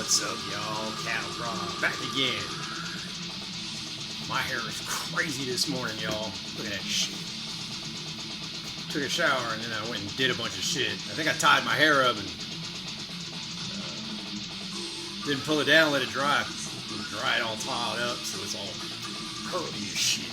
What's up, y'all? Cattle Prod back again. My hair is crazy this morning, y'all. Look at that shit. Took a shower and then I went and did a bunch of shit. I think I tied my hair up and didn't pull it down, let it dry. It dried all tiled up, so it's all curly as shit.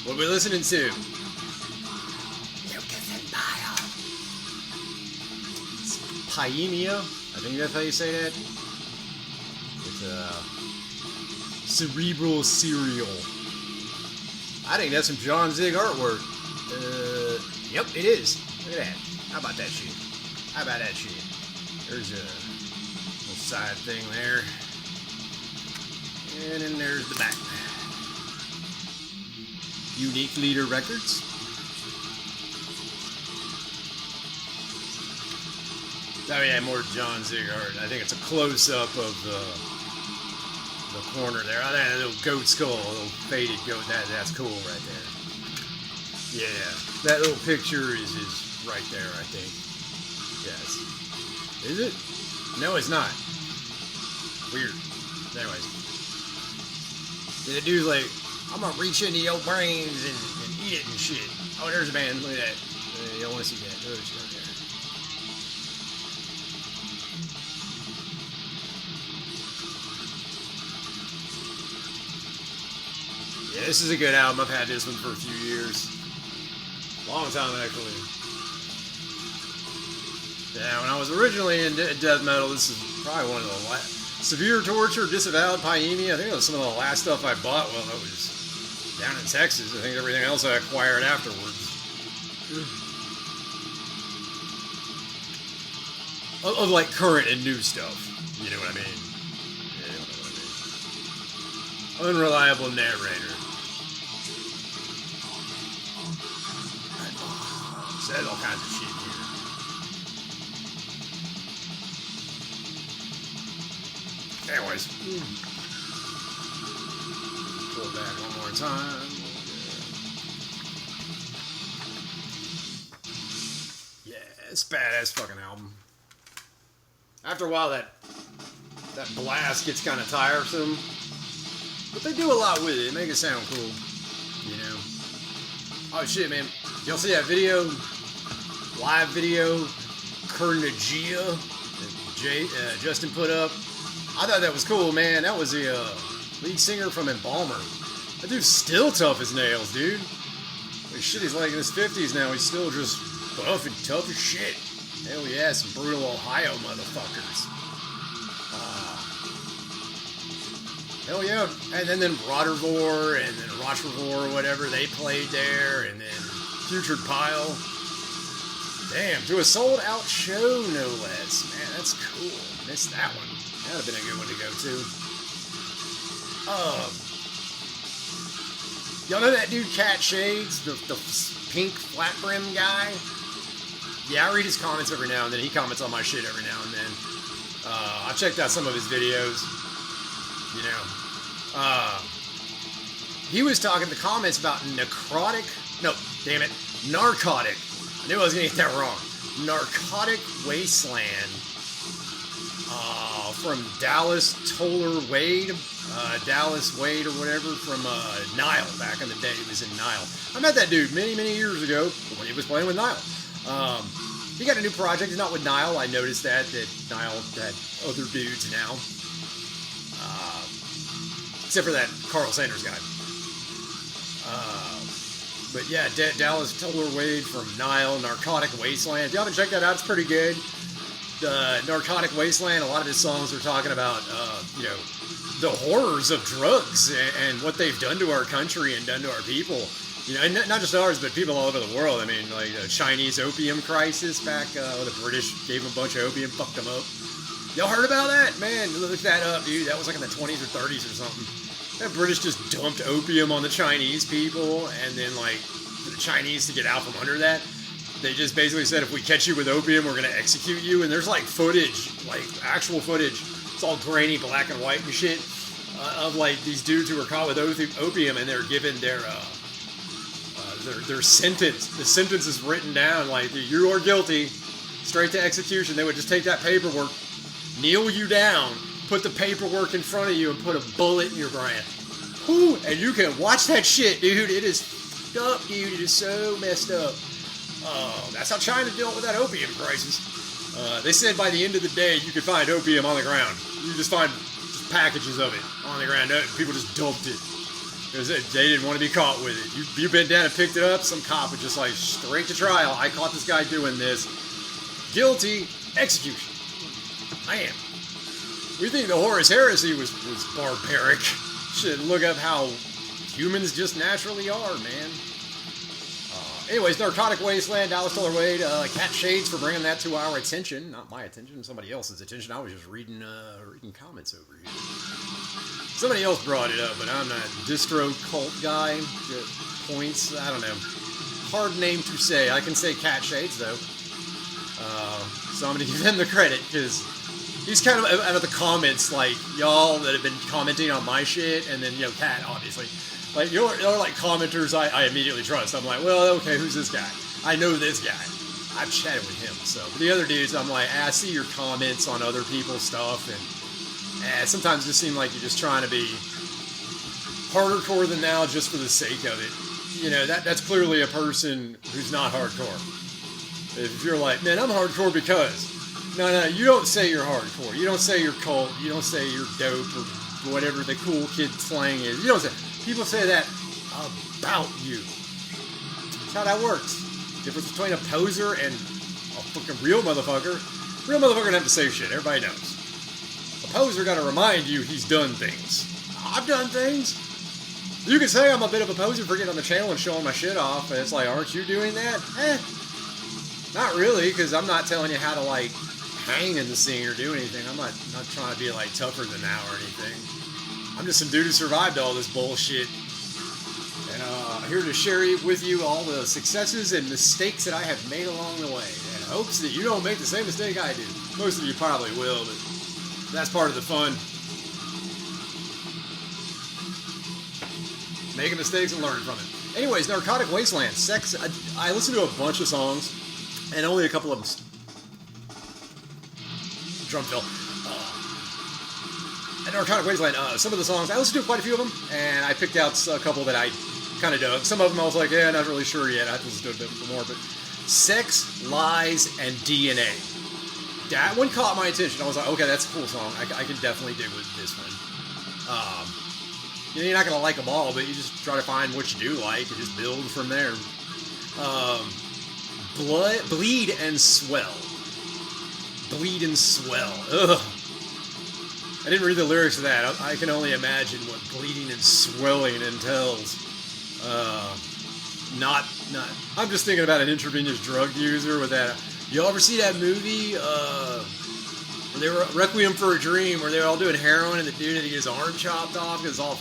What are we listening to? Lucas and Bile. Piemia? I think that's how you say that. It's a cerebral cereal. I think that's some John Zig artwork. Yep, it is. Look at that. How about that shit? How about that shit? There's a little side thing there. And then there's the back. Unique Leader Records. Oh yeah, more John Zig art. I think it's a close-up of the corner there. Oh, that little goat skull, a little faded goat. That's cool right there. Yeah, that little picture is right there, I think. Yes. Is it? No, it's not. Weird. Anyways. The dude's like, I'm gonna reach into your brains and eat it and shit. Oh, there's a man. Look at that. You don't want to see that. Oh, it's right there. Yeah, this is a good album. I've had this one for a few years. Long time, actually. Yeah, when I was originally in death metal, this is probably one of the last. Severe Torture, Disavowed, Piemia. I think that was some of the last stuff I bought while I was down in Texas. I think everything else I acquired afterwards. Of like current and new stuff. You know what I mean? Yeah, you know what I mean. Unreliable narrator. Said all kinds of shit here. Anyways. Pull it back one more time. Yeah, it's a badass fucking album. After a while, that blast gets kind of tiresome, but they do a lot with it. They make it sound cool, you know. Oh shit, man! Y'all see that video? Live video, Kernagia that Justin put up. I thought that was cool, man. That was the lead singer from Embalmer. That dude's still tough as nails, dude. Like, shit, he's like in his 50s now. He's still just buff and tough as shit. Hell yeah, some brutal Ohio motherfuckers. Hell yeah. And then Rotterdam and then Rochefort or whatever, they played there. And then Putrid Pile. Damn, to a sold out show, no less. Man, that's cool. Missed that one. That would have been a good one to go to. Y'all know that dude Cat Shades, the pink flat brim guy? Yeah, I read his comments every now and then. He comments on my shit every now and then. I've checked out some of his videos. You know. He was talking in the comments about narcotic Wasteland. I knew I was going to get that wrong. Narcotic Wasteland. From Dallas Toller Wade. Dallas Wade or whatever from Nile. Back in the day, he was in Nile. I met that dude many, many years ago when he was playing with Nile. He got a new project. He's not with Nile. I noticed that Nile had other dudes now. Except for that Carl Sanders guy. But yeah, Dallas Toller Wade from Nile, Narcotic Wasteland. If you haven't checked that out, it's pretty good. The Narcotic Wasteland, a lot of his songs are talking about, you know, the horrors of drugs and what they've done to our country and done to our people. You know, and not just ours, but people all over the world. I mean, like the Chinese opium crisis back, the British gave them a bunch of opium, fucked them up. Y'all heard about that? Man, look that up, dude. That was like in the 20s or 30s or something. The British just dumped opium on the Chinese people, and then, like, for the Chinese to get out from under that, they just basically said, if we catch you with opium, we're going to execute you. And there's, like, footage, like, actual footage. It's all grainy, black and white and shit. of like these dudes who were caught with opium, and they're given their sentence. The sentence is written down like you are guilty, straight to execution. They would just take that paperwork, kneel you down, put the paperwork in front of you, and put a bullet in your brain. Whew, and you can watch that shit, dude. It is fucked up, dude. It is so messed up. That's how China dealt with that opium crisis. They said by the end of the day, you could find opium on the ground. You just find packages of it on the ground. People just dumped it because they didn't want to be caught with it. You bent down and picked it up, some cop would just like straight to trial. I caught this guy doing this. Guilty, execution. Man, we think the Horus Heresy was barbaric. Should look up how humans just naturally are, man. Anyways, Narcotic Wasteland, Dallas Toller Wade, Cat Shades for bringing that to our attention. Not my attention, somebody else's attention. I was just reading comments over here. Somebody else brought it up, but I'm not distro cult guy. Points, I don't know. Hard name to say. I can say Cat Shades, though. So I'm going to give him the credit, because he's kind of out of the comments, like, y'all that have been commenting on my shit, and then, Cat, obviously. Like, you're like commenters I immediately trust. I'm like, well, okay, who's this guy? I know this guy. I've chatted with him. So, but the other dudes, I'm like, I see your comments on other people's stuff, and sometimes it just seems like you're just trying to be hardcore than now just for the sake of it. That's clearly a person who's not hardcore. If you're like, man, I'm hardcore because... No, you don't say you're hardcore. You don't say you're cult. You don't say you're dope or whatever the cool kid slang is. You don't say... People say that about you. That's how that works. Difference between a poser and a fucking real motherfucker. Real motherfucker doesn't have to say shit. Everybody knows. A poser got to remind you he's done things. I've done things. You can say I'm a bit of a poser for getting on the channel and showing my shit off, and it's like, aren't you doing that? Not really, because I'm not telling you how to like hang in the scene or do anything. I'm not trying to be like tougher than that or anything. I'm just some dude who survived all this bullshit, and here to share with you all the successes and mistakes that I have made along the way, in hopes that you don't make the same mistake I do. Most of you probably will, but that's part of the fun. Making mistakes and learning from it. Anyways, Narcotic Wasteland, Sex. I listened to a bunch of songs, and only a couple of them. Drum fill. Narcotic Wasteland, some of the songs, I listened to quite a few of them, and I picked out a couple that I kind of dug. Some of them I was like, yeah, not really sure yet. I have to listen to it a bit more, but Sex, Lies, and DNA. That one caught my attention. I was like, okay, that's a cool song. I can definitely dig with this one. You're not going to like them all, but you just try to find what you do like and just build from there. Bleed and Swell. Bleed and Swell. Ugh. I didn't read the lyrics of that. I can only imagine what bleeding and swelling entails. I'm just thinking about an intravenous drug user with that. You ever see that movie? Where they were Requiem for a Dream, where they were all doing heroin and the dude had to get his arm chopped off because it's all.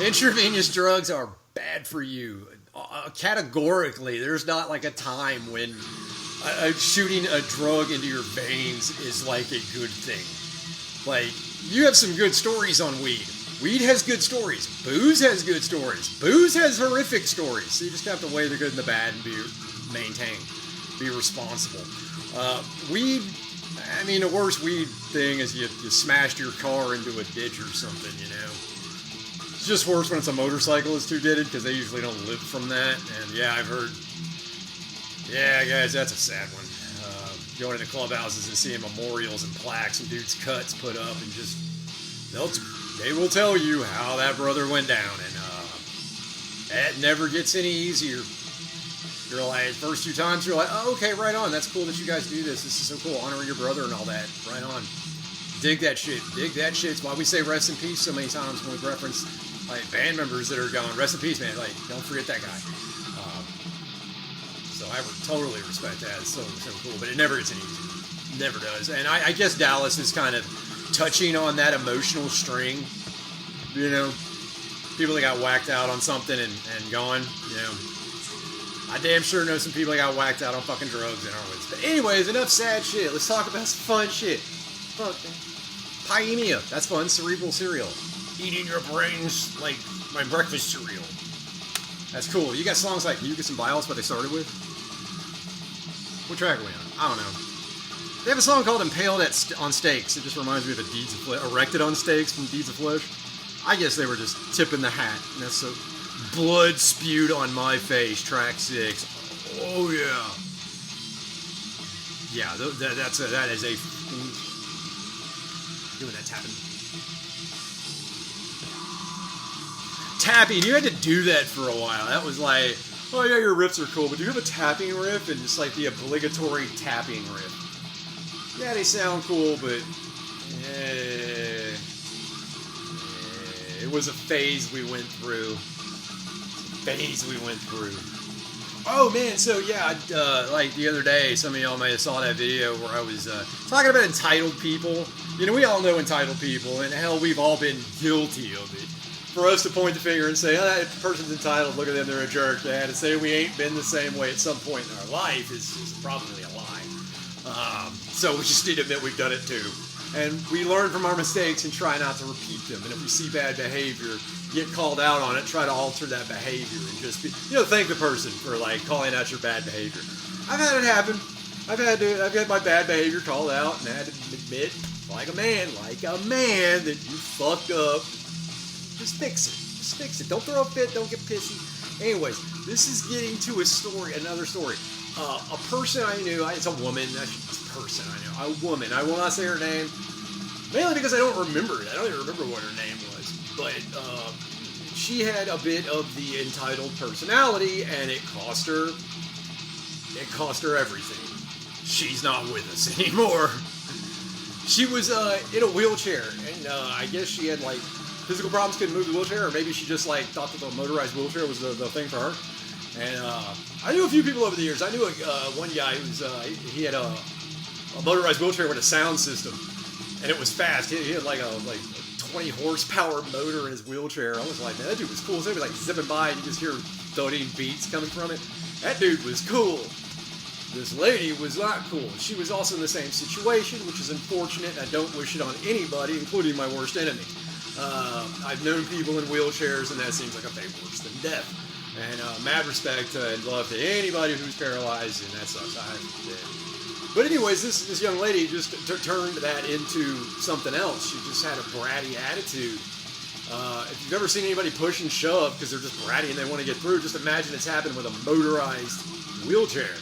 Intravenous drugs are bad for you. Categorically, there's not like a time when shooting a drug into your veins is like a good thing. Like, you have some good stories on weed. Weed has good stories. Booze has good stories. Booze has horrific stories. So you just have to weigh the good and the bad and be responsible. Weed, I mean, the worst weed thing is you smashed your car into a ditch or something, It's just worse when it's a motorcyclist who did it, because they usually don't live from that. And yeah, I've heard... Yeah, guys, that's a sad one. Going into clubhouses and seeing memorials and plaques and dudes' cuts put up, and just they will tell you how that brother went down, and it never gets any easier. You're like, first few times, you're like, oh, okay, right on. That's cool that you guys do this. This is so cool. Honor your brother and all that. Right on. Dig that shit. Dig that shit. It's why we say rest in peace so many times when we reference like band members that are gone. Rest in peace, man. Like, don't forget that guy. So I would totally respect that. It's so cool, but it never gets any easier. Never does. And I guess Dallas is kind of touching on that emotional string. People that got whacked out on something and gone. I damn sure know some people that got whacked out on fucking drugs in our woods. But anyways, enough sad shit. Let's talk about some fun shit. Fuck, man. Pyemia. That's fun. Cerebral cereal. Eating your brains like my breakfast cereal. That's cool. You got songs like Mucus and Biles, what they started with? What track are we on? I don't know. They have a song called Impaled on Stakes. It just reminds me of the Deeds of Flesh. Erected on Stakes from Deeds of Flesh. I guess they were just tipping the hat. And that's so... Blood Spewed on My Face, track 6. Oh, yeah. Yeah, that is a... Doing that tapping. Tapping, you had to do that for a while. That was like, oh yeah, your riffs are cool, but do you have a tapping riff? And just like the obligatory tapping riff. Yeah, they sound cool, but it was a phase we went through. Oh man, so yeah, like the other day, some of y'all may have saw that video where I was talking about entitled people. You know, we all know entitled people, and hell, we've all been guilty of it. For us to point the finger and say, oh, that person's entitled, look at them, they're a jerk, and to say we ain't been the same way at some point in our life is probably a lie. So we just need to admit we've done it too. And we learn from our mistakes and try not to repeat them. And if we see bad behavior, get called out on it, try to alter that behavior and just be, thank the person for like calling out your bad behavior. I've had it happen. I've had my bad behavior called out and I had to admit, like a man, that you fucked up. Just fix it. Don't throw a fit. Don't get pissy. Anyways, this is getting to another story. A person I knew, it's a woman. A woman. I will not say her name, mainly because I don't remember it. I don't even remember what her name was. But she had a bit of the entitled personality, and it cost her everything. She's not with us anymore. She was in a wheelchair, and I guess she had like physical problems, couldn't move the wheelchair, or maybe she just like thought that the motorized wheelchair was the thing for her. And I knew a few people over the years. I knew one guy who was he had a motorized wheelchair with a sound system, and it was fast. He had like a 20 horsepower motor in his wheelchair. I was like, man, that dude was cool. So he was like zipping by, and you just hear thudding beats coming from it. That dude was cool. This lady was not cool. She was also in the same situation, which is unfortunate. I don't wish it on anybody, including my worst enemy. I've known people in wheelchairs, and that seems like a fate worse than death. And mad respect and love to anybody who's paralyzed, and that sucks. But anyways, this young lady just turned that into something else. She just had a bratty attitude. If you've ever seen anybody push and shove because they're just bratty and they want to get through, just imagine it's happened with a motorized wheelchair.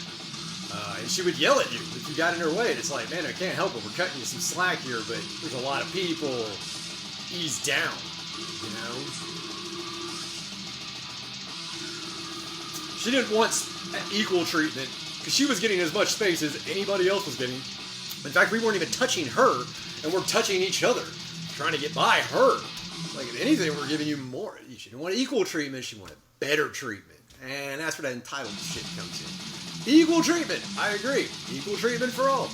And she would yell at you if you got in her way. And it's like, man, I can't help it. We're cutting you some slack here, but there's a lot of people. Ease down, She didn't want equal treatment because she was getting as much space as anybody else was getting. In fact, we weren't even touching her, and we're touching each other, trying to get by her. Like, if anything, we're giving you more. She didn't want equal treatment. She wanted better treatment. And that's where that entitled shit comes in. Equal treatment. I agree. Equal treatment for all.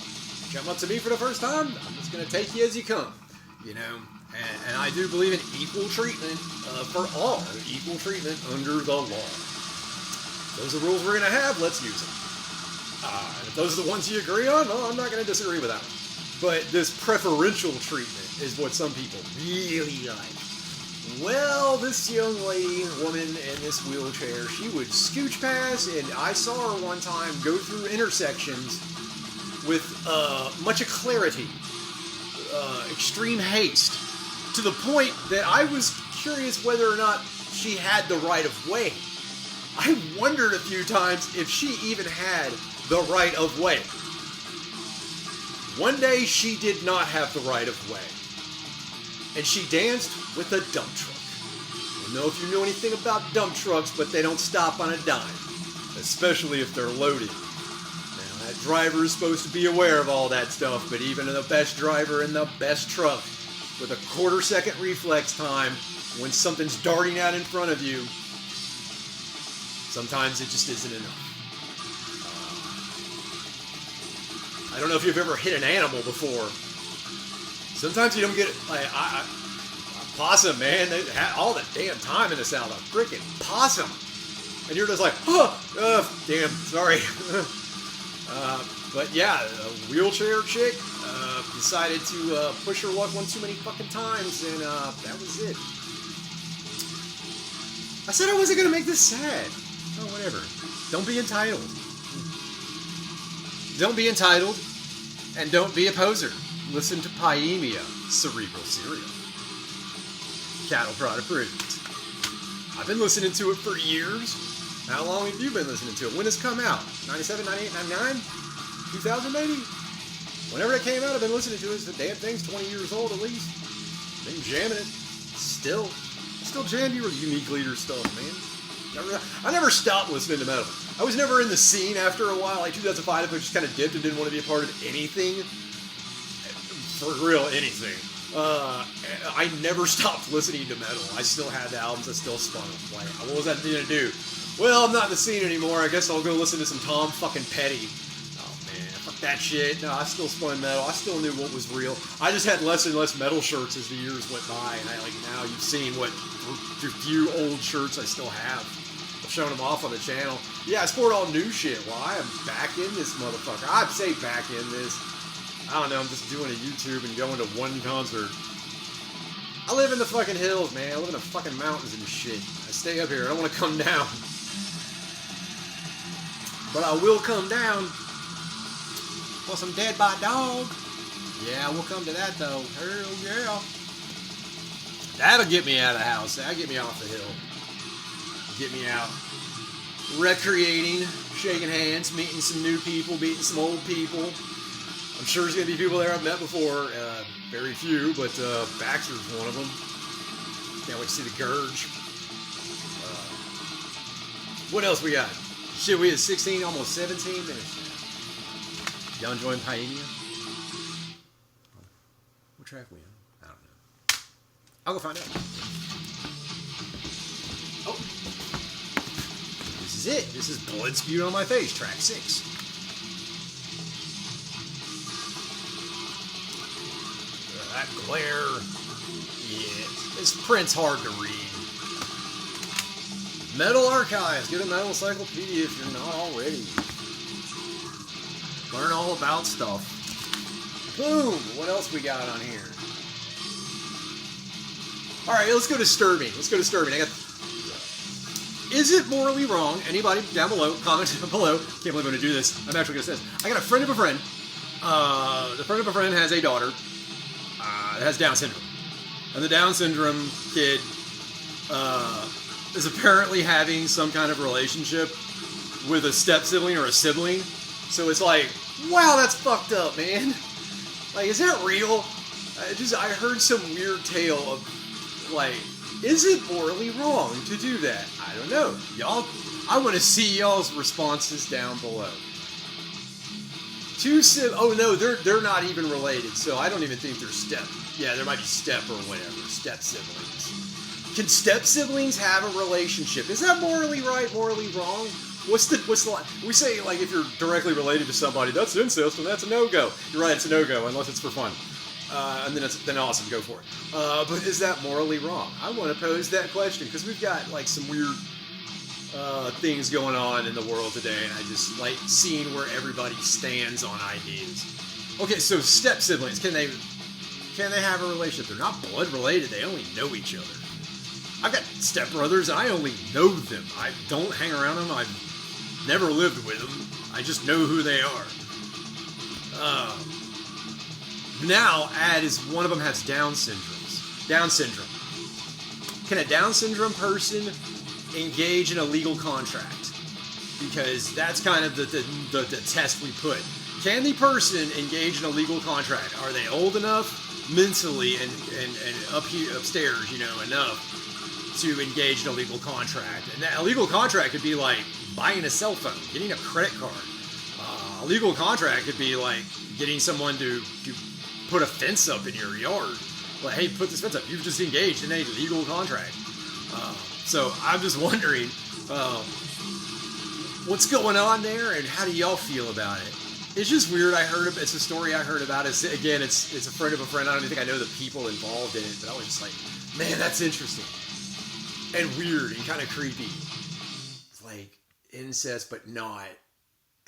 You come up to me for the first time, I'm just going to take you as you come. And I do believe in equal treatment for all. Equal treatment under the law. Those are the rules we're going to have. Let's use them. And if those are the ones you agree on, well, I'm not going to disagree with that one. But this preferential treatment is what some people really like. Well, this young woman in this wheelchair, she would scooch past, and I saw her one time go through intersections with much clarity, extreme haste, to the point that I was curious whether or not she had the right of way. I wondered a few times if she even had the right of way. One day she did not have the right of way. And she danced with a dump truck. I don't know if you know anything about dump trucks, but they don't stop on a dime. Especially if they're loaded. Now, that driver is supposed to be aware of all that stuff, but even the best driver in the best truck, with a quarter-second reflex time, when something's darting out in front of you, sometimes it just isn't enough. I don't know if you've ever hit an animal before. Sometimes you don't get it. Like, a possum, man. They had all the damn time in the South. A freaking possum. And you're just like, damn, sorry. But yeah, a wheelchair chick, decided to push her luck one too many fucking times, and that was it. I said I wasn't gonna make this sad. Oh, whatever. Don't be entitled. Don't be entitled, and don't be a poser. Listen to Pyemia, Cerebral Cereal. Cattle Prod approved. I've been listening to it for years. How long have you been listening to it? When does it come out? 97, 98, 99? 2000 maybe? Whenever it came out, I've been listening to it. The damn thing's 20 years old at least. Been jamming it. Still jam your Unique Leader stuff, man. I never stopped listening to metal. I was never in the scene after a while. Like 2005, I just kind of dipped and didn't want to be a part of anything. For real, anything. I never stopped listening to metal. I still had the albums. I still spun them. Like, what was that going to do? Well, I'm not in the scene anymore. I guess I'll go listen to some Tom fucking Petty. Oh, man. Fuck that shit. No, I still spun metal. I still knew what was real. I just had less and less metal shirts as the years went by. And now you've seen what few old shirts I still have. I've shown them off on the channel. Yeah, I sport all new shit. Well, I am back in this motherfucker. I'd say back in this. I don't know, I'm just doing a YouTube and going to one concert. I live in the fucking hills, man. I live in the fucking mountains and shit. I stay up here. I don't want to come down. But I will come down. Plus I'm dead by dog. Yeah, we'll come to that, though. Hell yeah. That'll get me out of the house. That'll get me off the hill. Get me out. Recreating, shaking hands, meeting some new people, meeting some old people. I'm sure there's going to be people there I've met before. Very few, but Baxter's one of them. Can't wait to see the Gurge. What else we got? Shit, we had 16, almost 17 minutes now. Y'all enjoying Pyemia? What track we on? I don't know. I'll go find out. Oh. This is it. This is Blood Spewed on My Face, track 6. That glare. Yeah. This print's hard to read. Metal Archives. Get a metal encyclopedia if you're not already. Learn all about stuff. Boom. What else we got on here? Alright, let's go disturbing. I got... Is it morally wrong? Anybody down below, comment below. Can't believe I'm going to do this. I'm actually going to say this. I got a friend of a friend. The friend of a friend has a daughter that has Down syndrome. And the Down syndrome kid is apparently having some kind of relationship with a step-sibling or a sibling. So it's like, wow, that's fucked up, man. Like, is that real? I heard some weird tale of, like, is it morally wrong to do that? I don't know. Y'all, I want to see y'all's responses down below. Oh no, they're not even related, so I don't even think they're step. Yeah, there might be step or whatever, step siblings. Can step siblings have a relationship? Is that morally right, morally wrong? What's the line? We say, like, if you're directly related to somebody, that's incest and that's a no-go. You're right, it's a no-go unless it's for fun. And then awesome, go for it. But is that morally wrong? I want to pose that question because we've got like some weird things going on in the world today, and I just like seeing where everybody stands on ideas. Okay, so step siblings, can they have a relationship? They're not blood related; they only know each other. I've got stepbrothers, and I only know them. I don't hang around them. I've never lived with them. I just know who they are. Now, add is one of them has Down syndrome. Can a Down syndrome person engage in a legal contract? Because that's kind of the test we put. Can the person engage in a legal contract? Are they old enough mentally and upstairs, enough to engage in a legal contract? And that, a legal contract could be like buying a cell phone, getting a credit card. A legal contract could be like getting someone to put a fence up in your yard. Like, hey, put this fence up. You've just engaged in a legal contract. So I'm just wondering what's going on there, and how do y'all feel about it? It's just weird. It's a story I heard about. It's a friend of a friend. I don't even think I know the people involved in it, but I was just like, man, that's interesting and weird and kind of creepy. It's like incest, but not.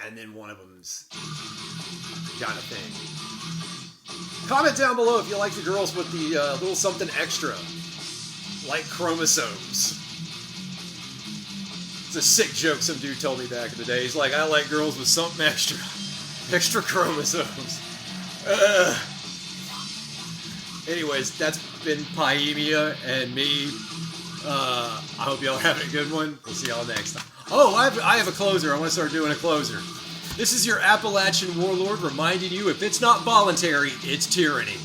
And then one of them's got a thing. Comment down below if you like the girls with the little something extra, like chromosomes. It's a sick joke some dude told me back in the day. He's like, I like girls with something extra. Extra chromosomes. Anyways, that's been Paemia and me. I hope y'all are having a good one. We'll see y'all next time. Oh, I have a closer. I want to start doing a closer. This is your Appalachian warlord reminding you, if it's not voluntary, it's tyranny.